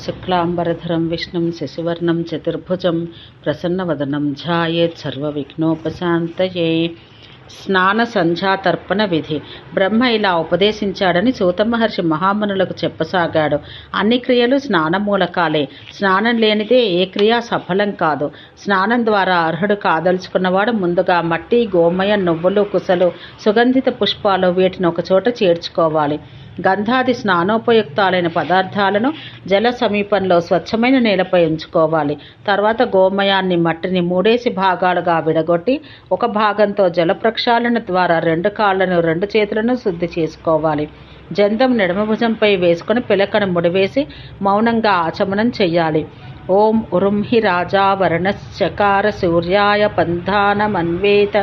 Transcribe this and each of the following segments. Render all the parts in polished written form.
శుక్లాంబరధరం విష్ణుం శశివర్ణం చతుర్భుజం ప్రసన్నవదనం ధ్యాయేత్ సర్వవిఘ్నోపశాంతయే. స్నాన సంధ్యా తర్పణ విధి. బ్రహ్మ ఇలా ఉపదేశించాడని సూత మహర్షి మహామునులకు చెప్పసాగాడు. అన్ని క్రియలు స్నానమూలకాలే. స్నానం లేనిదే ఏ క్రియ సఫలం కాదు. స్నానం ద్వారా అర్హుడు కాదలుచుకున్నవాడు ముందుగా మట్టి, గోమయ, నువ్వులు, కుసలు, సుగంధిత పుష్పాలు వీటిని ఒకచోట చేర్చుకోవాలి. గంధాది స్నానోపయుక్తాలైన పదార్థాలను జల సమీపంలో స్వచ్ఛమైన నేలపై ఉంచుకోవాలి. తర్వాత గోమయాన్ని, మట్టిని 3 భాగాలుగా విడగొట్టి ఒక భాగంతో జల ప్రక్షాళన ద్వారా 2 కాళ్లను 2 చేతులను శుద్ధి చేసుకోవాలి. జందం నిడమభుజంపై వేసుకుని పిలకను ముడివేసి మౌనంగా ఆచమనం చెయ్యాలి. ఓం ఉరుంహి రాజా వరుణశ్చకార సూర్యాయ పంధానమన్వేత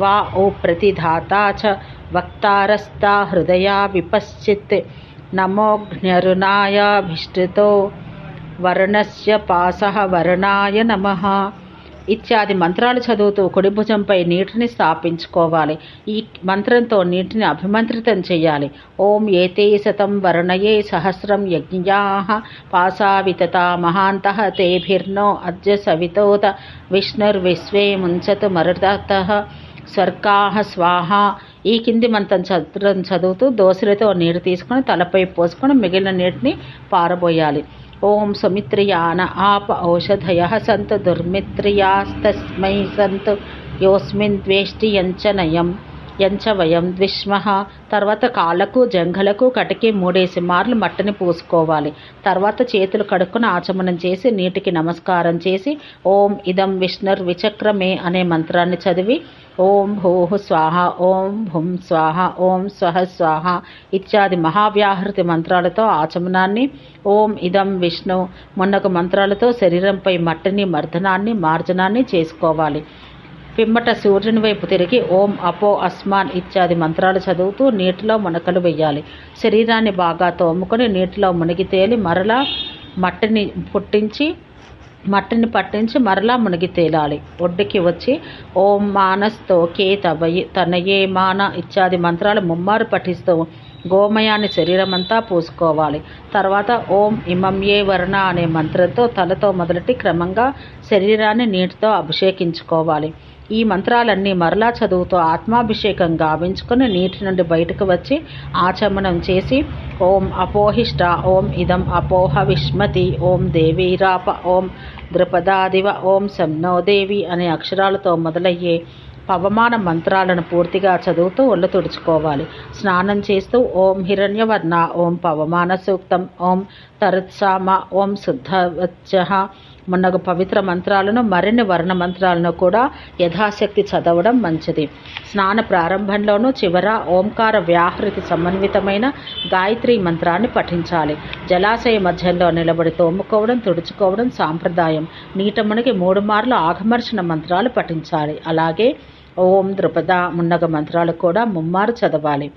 వా ఓ ప్రతిధాతా చ వక్తారస్తా హృదయా విపశ్చిత్ నమోఘ్న్యరుణాయాభిష్టితో వరుణస్య పాసః వరుణాయ నమః ఇత్యాది మంత్రాలు చదువుతూ కుడి భుజంపై నీటిని స్థాపించుకోవాలి. ఈ మంత్రంతో నీటిని అభిమంత్రితం చేయాలి. ఓం ఏతే శతం వరుణయే సహస్రం యజ్ఞాః పాసావితతా మహాంతః తేభిర్నో అద్య సవితోత విష్ణుర్విశ్వే ముంచతు మరుతః స్వర్గాః స్వాహ. ఈ కింది మంత్రం చదువుతూ దోశలతో నీరు తీసుకుని తలపై పోసుకొని మిగిలిన నీటిని పారబోయాలి. ఓం సుమిత్రియాన ఆప ఔషధయః సంతు దుర్మిత్రియాస్తస్మై సంతు యోస్మిన్ ద్వేష్టి యంచనయం యంచ వయం ద్విష్మః. తర్వాత కాళ్ళకు, జంఘలకు, కటికి 3 మార్లు మట్టిని పూసుకోవాలి. తర్వాత చేతులు కడుక్కుని ఆచమనం చేసి నీటికి నమస్కారం చేసి ఓం ఇదం విష్ణుర్ విచక్రమే అనే మంత్రాన్ని చదివి ఓం భూః స్వాహ, ఓం భుం స్వాహ, ఓం స్వః స్వాహ ఇత్యాది మహావ్యాహృతి మంత్రాలతో ఆచమనాన్ని, ఓం ఇదం విష్ణు మున్నగు మంత్రాలతో శరీరంపై మట్టిని, మర్దనాన్ని, మార్జనాన్ని చేసుకోవాలి. పిమ్మట సూర్యుని వైపు తిరిగి ఓం అపో అస్మాన్ ఇత్యాది మంత్రాలు చదువుతూ నీటిలో మునకలు వెయ్యాలి. శరీరాన్ని బాగా తోముకొని నీటిలో మునిగి తేలి మరలా మట్టిని పట్టించి మరలా మునిగి తేలాలి. ఒడ్డుకి వచ్చి ఓం మానస్తోకే తనయే మాన ఇత్యాది మంత్రాలు 3 పఠిస్తూ గోమయాన్ని శరీరమంతా పూసుకోవాలి. తర్వాత ఓం ఇమం ఏ వర్ణ అనే మంత్రంతో తలతో మొదలెట్టి క్రమంగా శరీరాన్ని నీటితో అభిషేకించుకోవాలి. ఈ మంత్రాలన్నీ మరలా చదువుతూ ఆత్మాభిషేకం గావించుకుని నీటి నుండి బయటకు వచ్చి ఆచమనం చేసి ఓం అపోహిష్ట, ఓం ఇదం అపోహ విష్మతి, ఓం దేవీరాప, ఓం ద్రుపదాదివ, ఓం శంనో దేవి అనే అక్షరాలతో మొదలయ్యే పవమాన మంత్రాలను పూర్తిగా చదువుతూ ఒళ్ళు తుడుచుకోవాలి. స్నానం చేస్తూ ఓం హిరణ్యవర్ణ, ఓం పవమాన సూక్తం, ఓం తరుత్సామ, ఓం శుద్ధవచ్చః మున్నగు పవిత్ర మంత్రాలను, మరిన్ని వర్ణ మంత్రాలను కూడా యథాశక్తి చదవడం మంచిది. స్నాన ప్రారంభంలోనూ చివర ఓంకార వ్యాహృతి సమన్వితమైన గాయత్రి మంత్రాన్ని పఠించాలి. జలాశయ మధ్యంలో నిలబడి తోముకోవడం, తుడుచుకోవడం సాంప్రదాయం. నీట మునిగి 3 మార్లు ఆఘమర్షణ మంత్రాలు పఠించాలి. అలాగే ఓం ద్రుపద మున్నగ మంత్రాలు కూడా 3 మార్లు చదవాలి.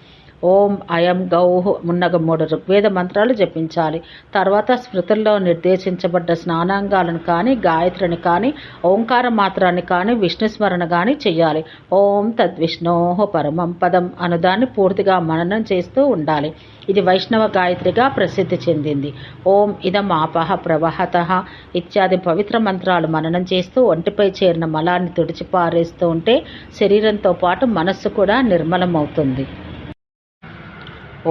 ఓం అయం గౌః మున్నగ 3 ఋగ్వేద మంత్రాలు జపించాలి. తర్వాత స్మృతుల్లో నిర్దేశించబడ్డ స్నానాంగాలను కానీ, గాయత్రిని కానీ, ఓంకార మాత్రాన్ని కానీ, విష్ణుస్మరణ కానీ చెయ్యాలి. ఓం తద్విష్ణోః పరమం పదం అనుదాన్ని పూర్తిగా మననం చేస్తూ ఉండాలి. ఇది వైష్ణవ గాయత్రిగా ప్రసిద్ధి చెందింది. ఓం ఇదం ఆపః ప్రవహతః ఇత్యాది పవిత్ర మంత్రాలు మననం చేస్తూ ఒంటిపై చేరిన మలాన్ని తుడిచి పారేస్తూ ఉంటే శరీరంతో పాటు మనస్సు కూడా నిర్మలమవుతుంది.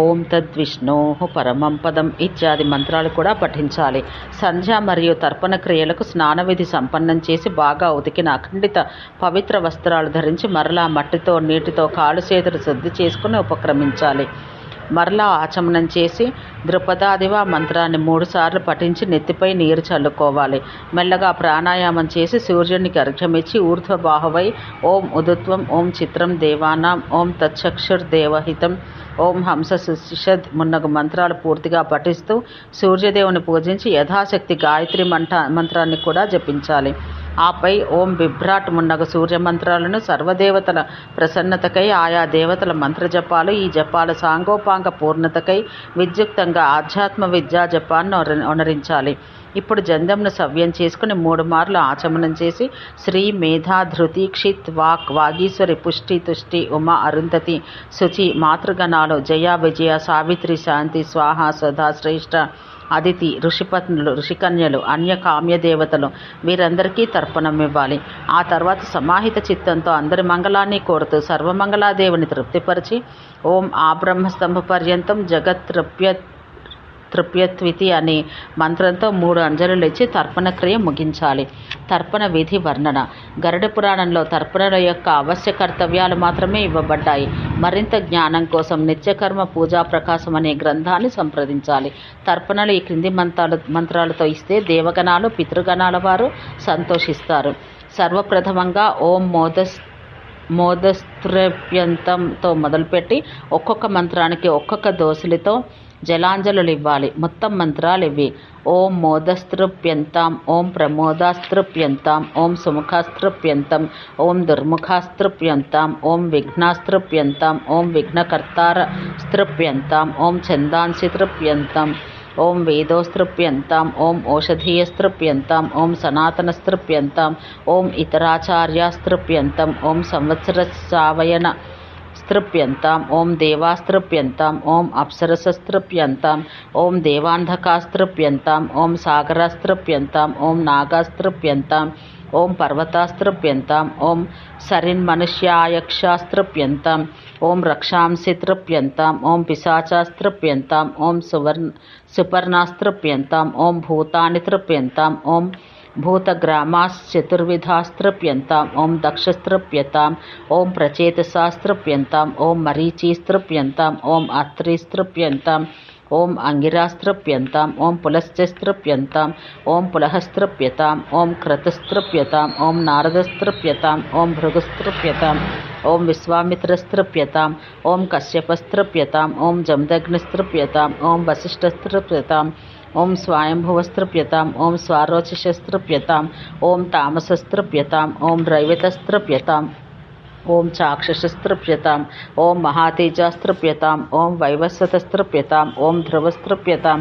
ఓం తద్విష్ణోః పరమం పదం ఇత్యాది మంత్రాలు కూడా పఠించాలి. సంధ్య మరియు తర్పణ క్రియలకు స్నాన విధి సంపన్నం చేసి బాగా ఉతికిన అఖండిత పవిత్ర వస్త్రాలు ధరించి మరలా మట్టితో, నీటితో కాలు చేతులు శుద్ధి చేసుకుని ఉపక్రమించాలి. మరలా ఆచమనం చేసి ద్రుపదాదివ మంత్రాన్ని 3 సార్లు పఠించి నెత్తిపై నీరు చల్లుకోవాలి. మెల్లగా ప్రాణాయామం చేసి సూర్యునికి అర్ఘ్యమిచ్చి ఊర్ధ్వబాహువై ఓం ఉదుత్వం, ఓం చిత్రం దేవానాం, ఓం తచ్చక్షుర్దేవహితం, ఓం హంస సుషద్ మున్నగు మంత్రాలు పూర్తిగా పఠిస్తూ సూర్యదేవుని పూజించి యథాశక్తి గాయత్రి మంత్రాన్ని కూడా జపించాలి. ఆపై ఓం బిభ్రాట్ మున్నగ సూర్య మంత్రాలను సర్వదేవతల ప్రసన్నతకై ఆయా దేవతల మంత్రజపాలు, ఈ జపాల సాంగోపాంగ పూర్ణతకై విద్యుక్తంగా ఆధ్యాత్మ విద్యా జపాన్ని ఒనరించాలి. ఇప్పుడు జందంను సవ్యం చేసుకుని 3 మార్లు ఆచమనం చేసి శ్రీ మేధా ధృతి క్షిత్ వాక్ వాగీశ్వరి పుష్టి తుష్టి ఉమా అరుంధతి శుచి మాతృగణాలు జయ విజయ సావిత్రి శాంతి స్వాహ స్వధా శ్రేష్ఠ అదితి, ఋషిపత్నులు, ఋషికన్యలు, అన్య కామ్య దేవతలు వీరందరికీ తర్పణం ఇవ్వాలి. ఆ తర్వాత సమాహిత చిత్తంతో అందరి మంగళాన్ని కోరుతూ సర్వమంగళాదేవిని తృప్తిపరిచి ఓం ఆ బ్రహ్మస్తంభ పర్యంతం జగత్ తృప్యత్వితి అనే మంత్రంతో 3 అంజలులు ఇచ్చి తర్పణ క్రియ ముగించాలి. తర్పణ విధి వర్ణన. గరుడ పురాణంలో తర్పణల యొక్క అవశ్య కర్తవ్యాలు మాత్రమే ఇవ్వబడ్డాయి. మరింత జ్ఞానం కోసం నిత్యకర్మ పూజా ప్రకాశం అనే గ్రంథాన్ని సంప్రదించాలి. తర్పణలు ఈ క్రింది మంత్రాలతో ఇస్తే దేవగణాలు, పితృగణాల వారు సంతోషిస్తారు. సర్వప్రథమంగా ఓం మోదస్త్రప్యంతంతో మొదలుపెట్టి ఒక్కొక్క మంత్రానికి ఒక్కొక్క దోసులతో జలాంజలులు ఇవ్వాలి. మొత్తం మంత్రాలు ఇవి: ఓం మోదస్త్రప్యంతం, ఓం ప్రమోదాస్త్రప్యంతం, ఓం సుముఖాస్త్రప్యంతం, ఓం దుర్ముఖాస్త్రప్యంతం, ఓం విఘ్నాస్త్రప్యంతం, ఓం విఘ్నకర్తారస్త్రప్యంతం, ఓం ఛందాంసిత్రప్యంతం, ఓం వేదోస్త్రప్యంతం, ఓం ఓషధీయస్త్రప్యంతం, ఓం సనాతనస్త్రప్యంతం, ఓం ఇతరాచార్యాస్త్రప్యంతం, ఓం సంవత్సరసావయన స్త్రప్యంతం, ఓం దేవాస్త్రప్యంతం, ఓం అప్సరసస్త్రప్యంతం, ఓం దేవాంధకాస్త్రప్యంతం, ఓం సాగరాస్త్రప్యంతం, ఓం నాగాస్త్రప్యంతం, ఓం పర్వతాస్త్రప్యంతం, ఓం సరిన్మనుష్యాయక్షాస్త్రప్యంతం, ఓం రక్షాంసిత్రప్యంతం, ఓం పిశాచాస్త్రప్యంతం, ఓం సుపర్ణాస్త్రప్యంతం, ఓం భూతాని త్రప్యంతం, ఓం భూతగ్రామాశ్చతుర్విధాస్త్రప్యంతం, ఓం దక్షస్త్రప్యతాం, ఓం ప్రచేతసాస్త్రప్యంతం, ఓం మరీచీస్త్రప్యంతం, ఓం అత్రీస్త్రప్యంతం, ఓం అంగిరాస్త్రప్యంతం, ఓం పులశ్చస్త్రప్యంతం, ఓం పులహస్త్రప్యతాం, ఓం క్రతుస్త్రప్యతాం, ఓం నారదస్త్రప్యతాం, ఓం భృగుస్త్రప్యతాం, ఓం విశ్వామిత్రస్త్రప్యతాం, ఓం కశ్యపస్త్రప్యతాం, ఓం జమదగ్నిస్త్రప్యతాం, ఓం వసిష్ఠస్త్రప్యతాం, ఓం స్వయంభువస్త్రప్యతాం, ఓం స్వారోచిషస్త్రప్యతాం, ఓం తామసస్త్రప్యతాం, ఓం రైవతస్త్రప్యతాం, ఓం చాక్షుషస్త్రప్యతాం, ఓం మహాతేజాస్త్రప్యతాం, ఓం వైవస్వతస్త్రప్యతాం, ఓం ధ్రువస్త్రప్యతాం,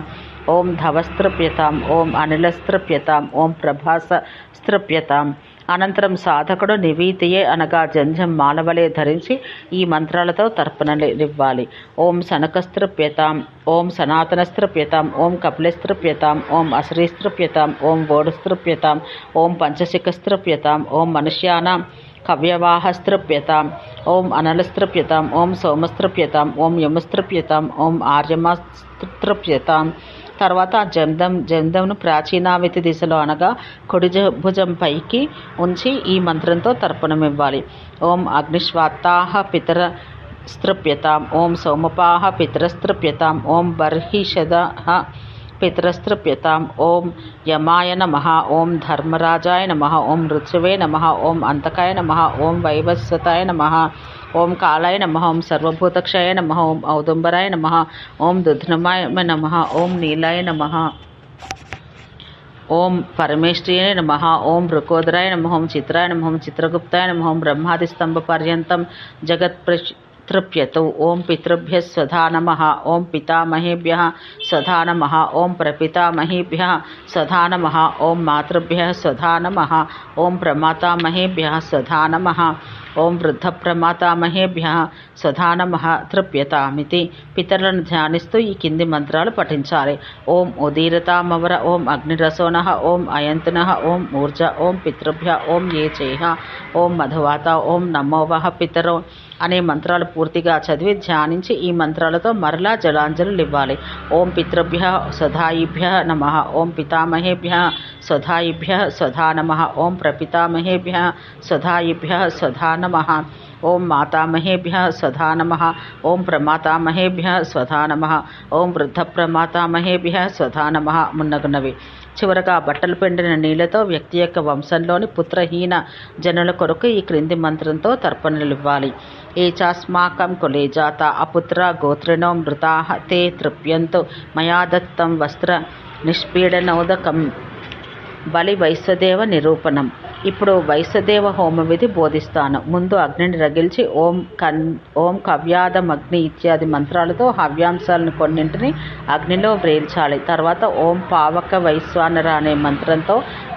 ఓం ధవస్త్రప్యతాం, ఓం అనిలస్త్రప్యతాం, ఓం ప్రభాసస్త్రప్యతాం. అనంతరం సాధకుడు నివీతియే అనగా జంఝం మాలవలే ధరించి ఈ మంత్రాలతో తర్పణలివ్వాలి. ఓం శనకస్త్రప్యతాం, ఓం సనాతనస్త్రప్యతాం, ఓం కపిలస్త్రప్యతాం, ఓం అసరీస్త్రప్యతాం, ఓం ఓడుస్త్రప్యతాం, ఓం పంచశిఖస్త్రప్యతాం, ఓం మనుష్యానాం కవ్యవాహస్త్రప్యతాం, ఓం అనలస్త్రప్యతాం, ఓం సోమస్త్రప్యతాం, ఓం యముస్త్రప్యతాం, ఓం ఆర్యమాస్త్రప్యతాం. తర్వాత జందంను ప్రాచీనావితి దిశలో అనగా కుడి భుజం పైకి ఉంచి ఈ మంత్రంతో తర్పణం ఇవ్వాలి. ఓం అగ్నిశ్వాత్తాహ పితరస్త్రప్యతాం, ఓం సోమపాహ పితరస్త్రప్యతాం, ఓం బర్హిషదః పితరస్త్రప్యతాం, ఓం యమాయ నమః, ఓం ధర్మరాజాయ నమః, ఓం ఋత్వివే నమః, ఓం అంతకాయ నమః, ఓం వైవస్వతాయ నమః, ఓం కాలాయ నమః, ఓం సర్వభూతక్షయాయ నమః, ఓం ఔదుంబరాయ నమః, ఓం దుధ్నమాయ నమః, ఓం నీలాయ నమః, ఓం పరమేష్ట్రియాయ నమః, ఓం వృకోదరాయ నమః, ఓం చిత్రాయ నమః, ఓం చిత్రగుప్తాయ నమః, ఓం బ్రహ్మాదిస్తంభ పర్యంతం జగత్ప్రతృప్యతౌ, ఓం పితృభ్యః స్వధా నమః, ఓం పితామహేభ్యః స్వధా నమః, ఓం ప్రపితామహేభ్యః స్వధా నమః, ఓం మాతృభ్యః స్వధా నమః, ఓం ప్రమాతామహేభ్యః స్వధా నమః, ఓం వృద్ధప్రమాతామహేభ్యః స్వధా నమః తృప్యతామితి. పితరులను ధ్యానిస్తూ ఈ కింది మంత్రాలు పఠించాలి. ఓం ఉదీరతామవర, ఓం అగ్నిరసోనః, ఓం అయంతునః, ఓం ఊర్జ, ఓం పితృభ్య, ఓం ఏ చేహ, ఓం మధువాత, ఓం నమోవహ పితరో అనే మంత్రాలు పూర్తిగా చదివి ధ్యానించి ఈ మంత్రాలతో మరలా జలాంజలులు ఇవ్వాలి. ఓం పితృభ్య స్వధాయిభ్య నమః, ఓం పితామహేభ్య స్వధాయిభ్య స్వధా నమః, ఓం ప్రపితామహేభ్య స్వధాయిభ్య స్వధా నమః, ఓం మాతామహేభ్య స్వధా నమః, ఓం ప్రమాతామహేభ్య స్వధా నమః, ఓం వృద్ధప్రమాతామహేభ్య స్వధా నమః మున్నగునవి. చివరగా బట్టలు పిండిన నీళ్లతో వ్యక్తి యొక్క వంశంలోని పుత్రహీన జనుల కొరకు ఈ క్రింది మంత్రంతో తర్పణలివ్వాలి. ఏ చాస్మాకం కులే జాత అపుత్ర గోత్రిణో మృతాః తే తృప్యంతు మయా దత్తం వస్త్ర నిష్పీడనోదకం. బలి వైశ్వదేవ నిరూపణం. ఇప్పుడు వైశ్వదేవ హోమ విధి బోధిస్తాను. ముందు అగ్నిని రగిల్చి ఓం కవ్యాదమగ్ని ఇత్యాది మంత్రాలతో హవ్యాంశాలను కొన్నింటిని అగ్నిలో వ్రేల్చాలి. తర్వాత ఓం పావక వైశ్వానర అనే మంత్రంతో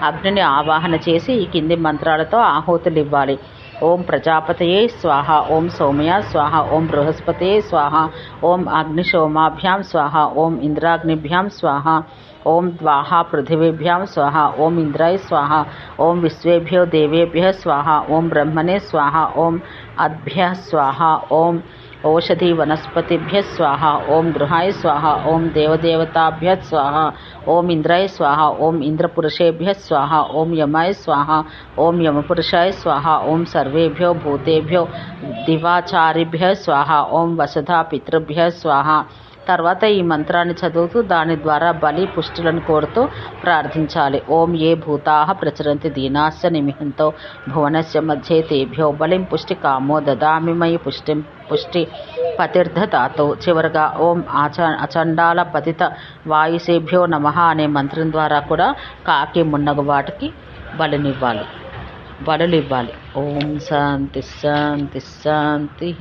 అగ్నిని ఆవాహన చేసి ఈ కింది మంత్రాలతో ఆహుతులు ఇవ్వాలి. ఓం ప్రజాపతయే స్వాహ, ఓం సౌమ్య స్వాహ, ఓం బృహస్పతయే స్వాహ, ఓం అగ్నిశోమాభ్యాం స్వాహ, ఓం ఇంద్రాగ్నిభ్యాం స్వాహ, ఓం ద్వాహా పృథివీభ్యాం స్వాహ, ఓం ఇంద్రాయ స్వాహ, ఓం విశ్వేభ్యో దేవేభ్య స్వాహ, ఓం బ్రహ్మణే స్వాహ, ఓం అద్భ్య స్వాహ, ఓం ఓషధి వనస్పతిభ్య స్వాహ, ఓం గృహాయ స్వాహ, ఓం దేవదేవతాభ్య స్వాహ, ఓం ఇంద్రాయ స్వాహ, ఓం ఇంద్రపురుషేభ్య స్వాహ, ఓం యమాయ స్వాహ, ఓం యమపురుషాయ స్వాహ, ఓం సర్వేభ్యో భూతేభ్యో దివాచారిభ్య స్వాహ, ఓం వసుధా పితృభ్య స్వాహ. తర్వాత ఈ మంత్రాన్ని చదువుతూ దాని ద్వారా బలి పుష్టులను కోరుతూ ప్రార్థించాలి. ఓం ఏ భూతాః ప్రచరంతి దీనాశ్చ నిమిహంతో భువనస్య మధ్యే తేభ్యో బలిం పుష్టి కామో దదామి మయి పుష్టి పతిర్ధతాతో. చివరగా ఓం అచండాల పతిత వాయుసేభ్యో నమః అనే మంత్రం ద్వారా కూడా కాకి మున్నగు వాటికి బలులు ఇవ్వాలి. ఓం శాంతి శాంతి శాంతి.